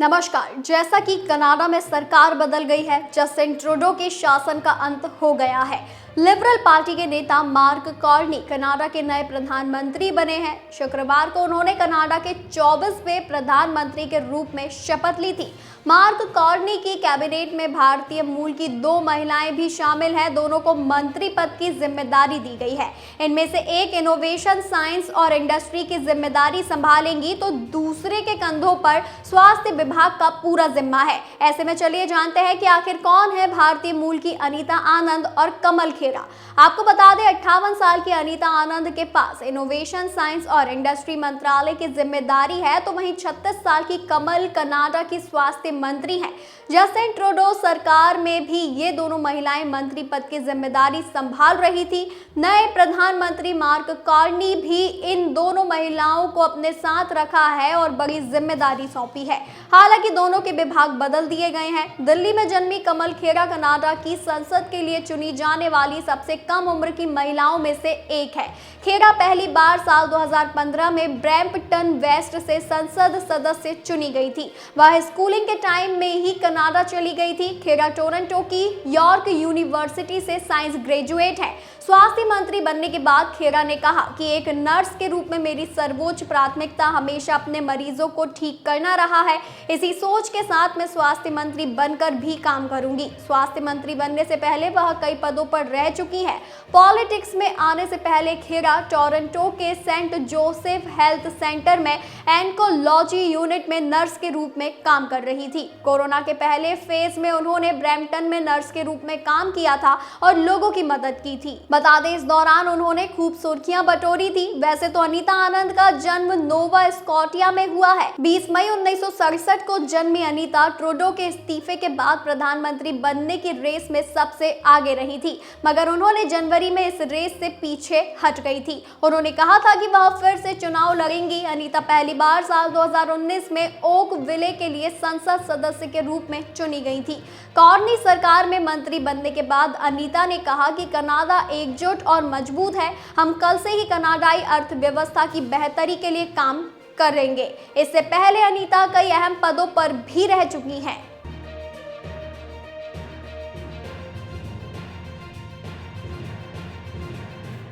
नमस्कार। जैसा कि कनाडा में सरकार बदल गई है, जस्टिन ट्रूडो के शासन का अंत हो गया है। लिबरल पार्टी के नेता मार्क कार्नी कनाडा के नए प्रधानमंत्री बने हैं। शुक्रवार को उन्होंने कनाडा के 24वें प्रधानमंत्री के रूप में शपथ ली थी। मार्क कार्नी की कैबिनेट में भारतीय मूल की 2 महिलाएं भी शामिल हैं। दोनों को मंत्री पद की जिम्मेदारी दी गई है। इनमें से एक इनोवेशन, साइंस और इंडस्ट्री की जिम्मेदारी संभालेंगी, तो दूसरे के कंधों पर स्वास्थ्य विभाग का पूरा जिम्मा है। ऐसे में चलिए जानते हैं कि आखिर कौन है भारतीय मूल की अनीता आनंद और कमल खेरा। आपको बता दें, 58 साल की अनीता आनंद के पास इनोवेशन, साइंस और इंडस्ट्री मंत्रालय की जिम्मेदारी है, तो वहीं 36 साल की कमल कनाडा की स्वास्थ्य मंत्री हैं। जस्टिन ट्रूडो सरकार में भी ये दोनों महिलाएं मंत्री पद की जिम्मेदारी संभाल रही थी। नए प्रधानमंत्री मार्क कार्नी भी इन दोनों महिलाओं को अपने साथ रखा है और बड़ी जिम्मेदारी सौंपी है। हालांकि दोनों के विभाग बदल दिए गए हैं। दिल्ली में जन्मी कमल खेरा कनाडा की संसद के लिए चुनी जाने वाली सबसे कम उम्र की महिलाओं में से एक है। खेरा पहली बार साल 2015 में ब्रैम्पटन वेस्ट से संसद सदस्य चुनी गई थी। वह स्कूलिंग के टाइम में ही कनाडा चली गई थी। खेरा टोरंटो की यॉर्क यूनिवर्सिटी से साइंस ग्रेजुएट है। स्वास्थ्य मंत्री बनने के बाद खेरा ने कहा कि एक नर्स के रूप में मेरी सर्वोच्च प्राथमिकता हमेशा अपने मरीजों को ठीक करना रहा है। इसी सोच के साथ मैं स्वास्थ्य मंत्री बनकर भी काम करूंगी। स्वास्थ्य मंत्री बनने से पहले वह कई पदों पर रह चुकी है। पॉलिटिक्स में आने से पहले खेरा टोरंटो के सेंट जोसेफ हेल्थ सेंटर में एंकोलॉजी यूनिट में नर्स के रूप में काम कर रही थी। कोरोना के पहले फेज में उन्होंने ब्रैम्पटन में नर्स के रूप में काम किया था और लोगों की मदद की थी। बता दें, इस दौरान उन्होंने खूब सुर्खियां बटोरी थी। वैसे तो अनीता आनंद का जन्म नोवा स्कॉटिया में हुआ है। 20 मई 1967 को जन्मी अनीता ट्रूडो के इस्तीफे के बाद प्रधानमंत्री बनने की रेस में सबसे आगे रही थी, मगर उन्होंने जनवरी में इस रेस से पीछे हट गई थी। उन्होंने कहा था कि वह फिर से चुनाव लड़ेंगी। अनीता पहली बार साल 2019 में ओक विले के लिए संसद सदस्य के रूप में चुनी गई थी। कार्नी सरकार में मंत्री बनने के बाद अनीता ने कहा कि कनाडा एकजुट और मजबूत है। हम कल से ही कनाडाई अर्थव्यवस्था की बेहतरी के लिए काम करेंगे। इससे पहले अनीता कई अहम पदों पर भी रह चुकी हैं।